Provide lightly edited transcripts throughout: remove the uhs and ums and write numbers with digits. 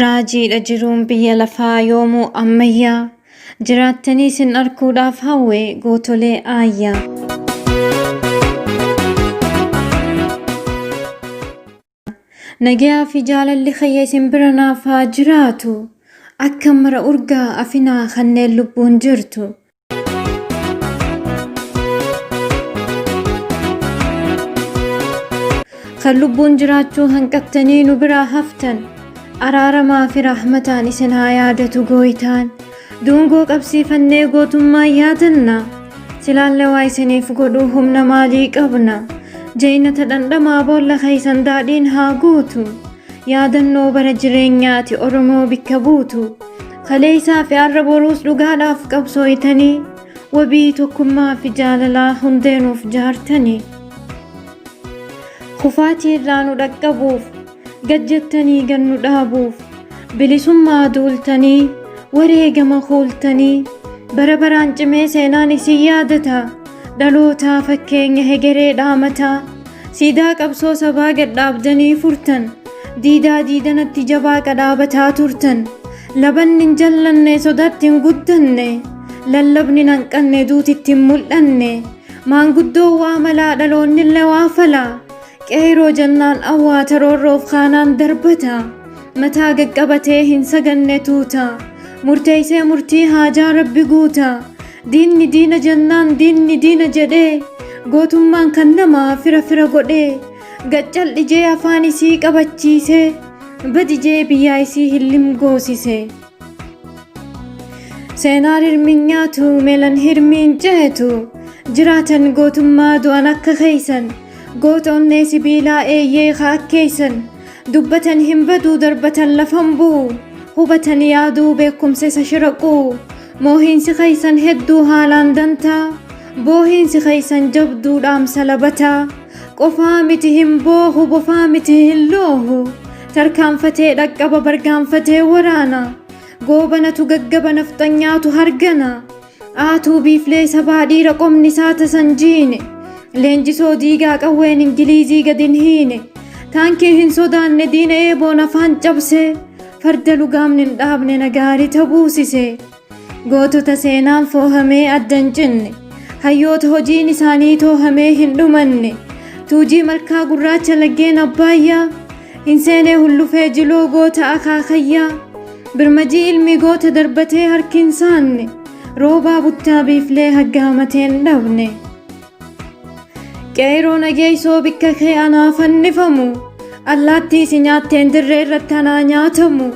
Raajiidha jiruun biyya lafaa yoomuu ammayyaa jiraattanii sin arguudhaaf hawwe gootolee aayyaa. Nagayaa fi jaalalli kiyya isin bira naaf haa jiraatu akka mara urgaa afinaa kanneen lubbuun jirtu. Kan lubbuun jiraachuu hanqattanii nu biraa haftan araaramaa fi rahmataan isin haa yaadatu gooytaan. Dungoo qabsiifannee gootummaa yaadanna silaallee waa isiniif godhuu humna maalii qabna. Jeenata dhandhamaa boolla keeysan daadhiin haa guutu yaadannoo bara jireenyaati Oromoo bikka buutu. Kaleessaa fi har'a boruus dhugaadhaaf qabsooytanii wabii tokkummaa fi jaalalaa hundeenuuf jaartanii. Kufaatii irraa nu dhaqqabuuf gajjattanii gannu dhaabuuf bilisummaa duultanii wareegama kuultanii bara baraan cimee seenaan isin yaadata dhalootaa fakkeenya hegeree dhaamataa. Siidaa qabsoo sabaa gad dhaabdanii furtan diidaa diidanatti jabaa qadhaabataa turtan. Labanni hin jallanne sodaatti hin guddanne lallabni hanqanne duutitti hin mul'anne. Maanguddoo waa malaa dhaloonnillee waa falaa qeeroo jannaan awwaata roorroof kaanaan darbata. Mataa gaqqabatee hin saganne tuuta murteeysee murtii haajaa rabbi guuta. Diinni diina jannaan diinni diina jedhee gootummaan kan namaa fira fira godhee gaccaldhijee afaan isii qabachiisee badijee biyyaa isii hillim goosise. Seenaan hirmiin nyaatu meelan hirmiin ceetu jiraatan gootummaa du'an akka keeysan goota onnee sibiilaa eeyyee kaakkeeysan. Dubbatan hin baduu darbatan lafan bu'u hubatan yaaduu beekumsa isa shiraquu. Moohiinsi keeysan hedduu haalaan dantaa boohiinsi keeysan jabduu dhaamsa labataa. Qofaa miti hin boohu bofaa miti hin loohu tarkaanfatee dhaqqaba bargaanfatee waraana. Goobanatu gaggaba nafxanyaatu hargana aatuu biiflee sabaa dhiira qomni isaa tasan jiine. Leenjisoo diigaa qawween ingilizii gadin hiine taankii hin sodaanne diina eeboon afaan cabse farda lugaamni hin dhaabne nagaarii tabuusise. Gootota seenaan foohamee addan cinne hayyoota hojiin isaanii toohamee hin dhumanne. Tuujii malkaa gurraacha laggeen abbaayyaa hin seenee hullufee jiloo goota akaakayyaa. Birmajii ilmi goota darbatee harkin saanne roobaa buttaa biiflee haggaamateen dhabne. Qeeroo nageeysoo bikka kee anaa fannifamu allaattii si nyaatteen dirree irratti anaa nyaatamu.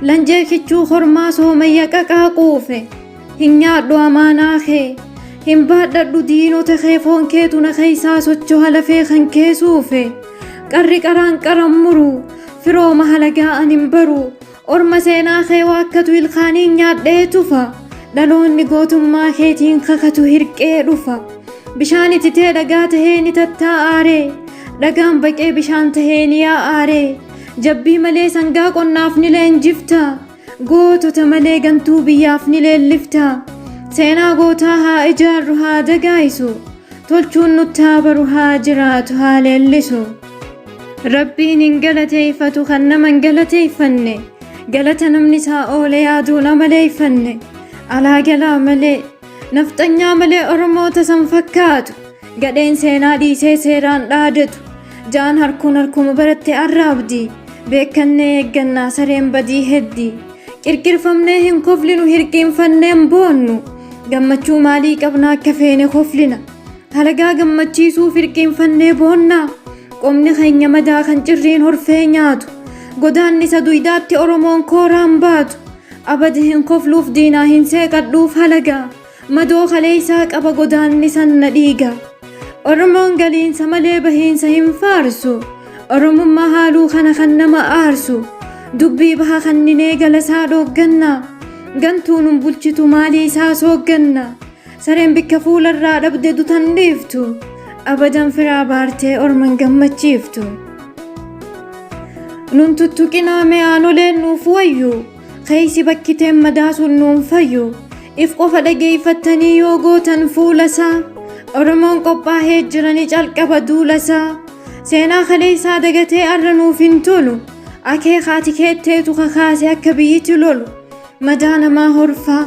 Lanjee kichuu hormaa soomayya qaqaa quufe hin nyaadhu amaanaa kee hin baadhadhu diinota kee foon keetu na keeysaa socho'a lafee kan keesuufe. Qarri qaraan qaran muru firooma halagaa an hin baru orma seenaa kee waakkatu ilkaaniin nyaadhee tufa. Dhaloonni gootummaa keetiin kakatu hirqee dhufa. Bishaan ititee dhagaa tahee ni tattaa'aaree dhagaan baqee bishaan tahee ni yaa'aaree. Jabbii malee sangaa qonnaaf ni leenjifta gootota malee gantuu biyyaaf ni leellifta. Seenaa gootaa haa ijaarru haa dagaayisu tolchuun nutti haa baru haa jiraatu haa leellisu. Rabbiin hin galateeffatu kan nama hin galateeffanne galata namni isaa oole yaaduu nama leeyfanne. Alaa galaa malee nafxanyaa malee Oromoota san fakkaatu gadheen seenaa dhiisee seeraan dhaadatu. Jaan harkuun harkuma baratte arraabdi beekannee eeggannaa sareen badii heddi. Qirqirfamnee hin koflinu hirqiinfanneen boonnu gammachuu maalii qabna akka feene koflina. Halagaa gammachiisuuf hirqiinfannee boonnaa qomni keenya madaa kan cirriin horfee nyaatu. Godaannisa duydaatti Oromoon kooraan baatu abadi hin kofluuf diinaa hin seeqadhuuf halagaa. Madoo kaleeysaa qaba godaannisan na dhiiga. Oromoon galiinsa malee bahiinsa hin faarsu Oromummaa haaluu kana kan nama aarsu. Dubbii baha kanninee galasaa dhoogganna gantuun bulchitu maalii isaa soogganna. Sareen bikka fuularraa dhabde dutan dhiiftu abadan firaa baartee orman gammachiiftu. Nun tuttuqinaa me'aanoleen nuuf wayyu keeysi bakkiteen madaasuun nuun fayyu. If qofa dhageeffattanii yoo gootan fuulasaa Oromoon qophaa'ee jiranii calqaba duulasaa. Seenaa kaleessaa dagatee arra nuuf hin tolu akeekaati keetteetu kakaase akka biyyitti lolu madaa namaa horfaa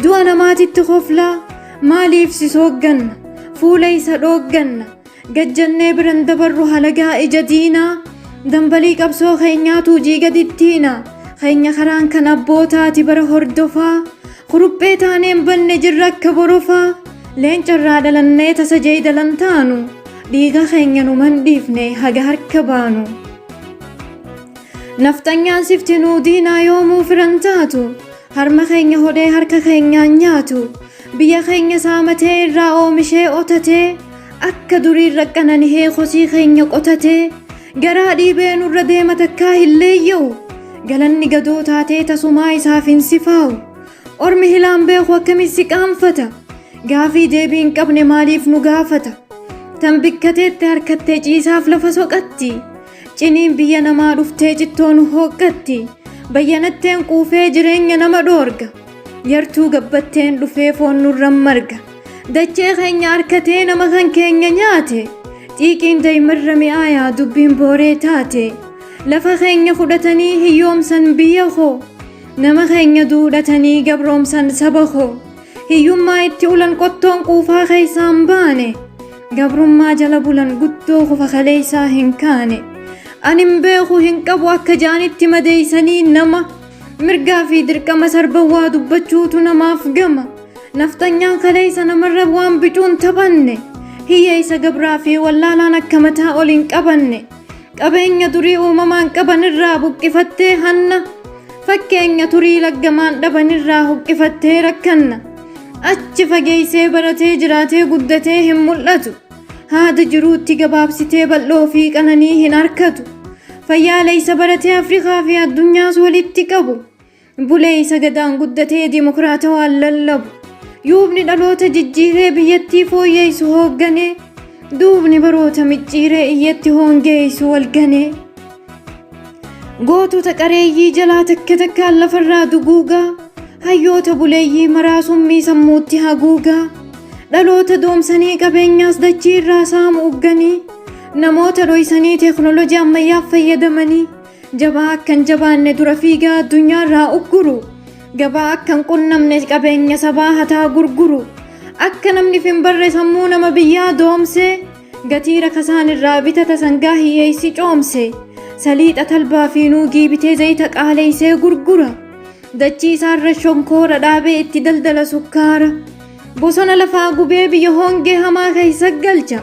du'a namaatitti koflaa maaliif si soogganna fuula isa dhoogganna gajjannee biran dabarru halagaa ija diinaa dambalii qabsoo keenyaatu jiigadittiina keenya karaan kan abbootaati bara hordofaa kuruphee taaneen banne jirra akka borofaa leencarraa dhalannee tasa jeedalan taanu dhiiga keenya numan dhiifne haga harka baanu naftanyaan siftinuu diinaa yoomuu firan taatu harma keenya hodhee harka keenyaan nyaatu biyya keenya saamatee irraa oomishee otatee akka durii raqqananihee kosii keenya qotatee garaa dhiibee nurra deema takkaa hin leeyya'u galanni gadoo taatee tasumaa isaaf hin sifaa'u ormi hilaan beeku akkamitti qaanfata gaafii deebii hin qabne maaliif nu gaafata tan bikkateetti harkattee ciisaaf lafa soqatti ciniin biyya namaa dhuftee cittoo nu hooqqatti bayyanatteen quufee jireenya nama dhoorga yartuu gabbatteen dhufee foon nurran marga dachee keenya harkatee nama kan keenya nyaate xiiqiin daa'imarra mi'aayaa dubbiin booree taate lafa keenya fudhatanii hiyyoomsan biyya koo nama keenya duudhatanii gabroomsan saba koo hiyyummaa itti ulan qottoon quufaa keessaan baane gabrummaa jala bulan guddoo kufa kaleessaa hin kaane anin beeku hin qabu akka jaanitti madeeysanii nama mirgaa fi dirqama sarbawwaa dubbachuutu namaaf gama naftanyaan kaleessa namarra waan bicuun taphanne hiyyeessa gabraa fi wallaalaan akka mataa ol hin qabanne qabeenya durii uumamaan qaban irraa buqqifattee hanna fakkeenya turii laggamaan dhaban irraa huqqifattee rakkanna achi fageeysee baratee jiraatee guddatee hin mul'atu haada jiruutti gabaabsitee bal'oo fi qananii hin harkatu fayyaaleysa baratee afrikaa fi addunyaas walitti qabu buleeysa gadaan guddatee dimokiraatawaan lallabu yuubni dhaloota jijjiiree biyyattii fooyyeysu hoogganee duubni baroota micciiree iyyatti hoongeeysu walganee gootota qareeyyii jalaa takka takkaan lafarraa duguugaa hayyoota buleeyyii maraa summii sammuutti haguugaa dhaloota doomsanii qabeenyaas dachii irraa saamu ugganii namoota dhoysanii teeknoloojii ammayyaaf fayyadamanii jabaa akkan jabaanne dura fiigaa addunyaarraa ugguru gabaa akkan qunnamne qabeenya sabaa hataa gurguru akka namni finbarre sammuu nama biyyaa doomse gatii rakasaan irraa bitata sangaa hiyyeessi coomse saliixa talbaa fi nuugii bitee zayita qaaleeysee gurgura dachii isaarra shonkoora dhaabee itti daldala sukkaara bosona lafaa gubee biyya hongee hamaa keessa galcha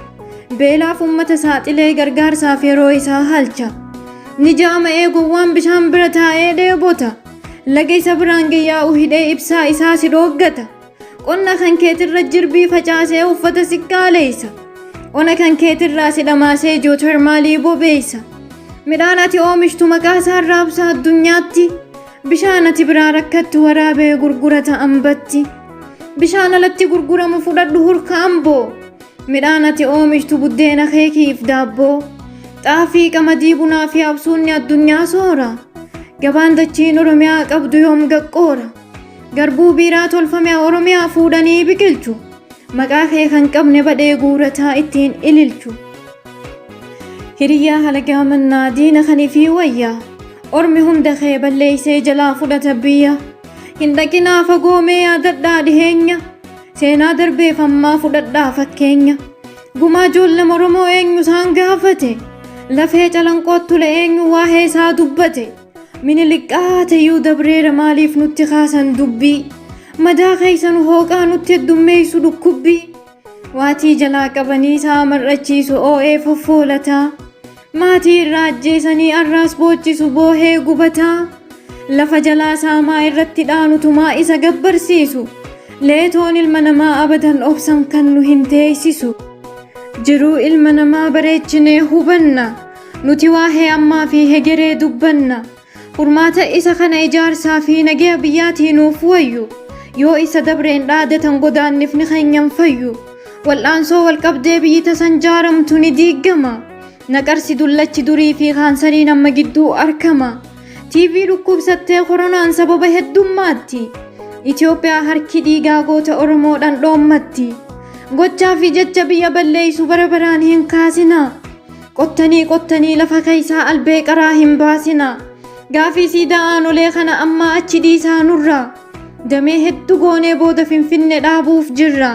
beelaaf ummata saaxilee gargaarsaaf yeroo isaa halcha ni jaama'ee gowwaan bishaan bira taa'ee dheebota laga isa biraan gayyaa'u hidhee ibsaa isaa si dhooggata qonna kan keetirra jirbii facaasee uffata siqqaaleeysa ona kan keetirraa si dhamaasee jootarmaalii bobeeysa midhaan ati oomishtu maqaa isaa raabsa addunyaatti bishaan ati biraa rakkattu waraabee gurgurata ambatti bishaan alatti gurguramu fudhadhu hurka amboo midhaan ati oomishtu buddeena keekiif daabboo xaafii qamadii bunaa fi absuunni addunyaa soora gabaan dachiin oromiyaa qabdu yoom gaqqoora garbuu biiraa tolfame oromiyaa fuudhanii biqilchu maqaa kee kan qabne badhee guurataa ittiin ililchu hiriyaa halagaa mannaa diina kanii fi wayyaa ormi hunda kee balleeysee jalaa fudhata biyya hin dhaqinaa fagoomee yaadadhaa dhiheenya seenaa darbeef ammaa fudhadhaa fakkeenya gumaa ijoollema oromoo eenyu isaan gaafate lafee calanqoottule eenyu waa'ee isaa dubbate miniliqqaa ta'uu dabreera maaliif nutti kaasan dubbii madaa keeysan hooqaa nutti heddummeeysu dhukkubbii waatii jalaa qabanii isaa mar'achiisu oo'ee foffoolataa maatii irraa ajjeesanii arraas boochisu boohee gubataa lafa jalaa saamaa irratti dhaanutumaa isa gabbarsiisu leetoon ilma namaa abadan obsan kan nu hin teeysisu jiruu ilma namaa bareechinee hubanna nuti waa'ee ammaa fi hegeree dubbanna furmaata isa kana ijaarsaa fi nagaya biyyaatii nuuf wayyu yoo isa dabreen dhaadatan godaannifni keenyan fayyu wal'aansoo walqabdee biyyi tasan jaaramtu ni diiggama naqarsi dullachi durii fi kaansariin amma gidduu arkama tiivii dhukkubsattee koronaan sababa heddummaatti Itoophiyaa harki dhiigaa goota Oromoodhaan dhoommatti gochaa fi jecha biyya balleeysu bara baraan hin kaasina qottanii lafa keessaa albee qaraa hin baasina Gaafii siidaa aanolee kana amma achi dhiisaa nurraa. Damee hedduu goonee booda Finfinnee dhaabuuf jirra.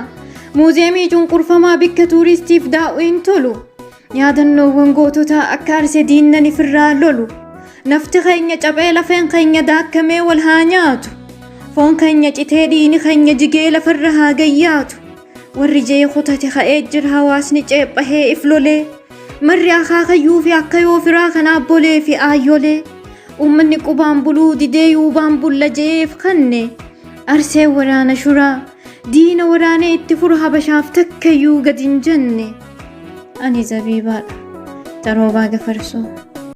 Muuziyeemii cunqurfamaa bakka tuuristiif daawwiin tolu. Yaadannoowwan goototaa akka arsee diinnan ifirraa lolu. Nafti keenya cabee lafeen keenya daakkamee wal haa nyaatu. Foon keenya citee dhiini keenya jigee lafarra haa gayyaatu. Warri jee kutate ka'ee jira hawaasni ceephahee if lolee. Marri akaakayyuu fi akka yoo firaa kan abbolee fi aayyolee. Uummanni qubaan buluu didee yuubaan bulla jeef kanne. Arsee waraana shuraa. Diina waraanee itti furu habashaaf takkayyuu gad hin jenne. Ani Zabibaadha. Taroobaa Gafarsoo.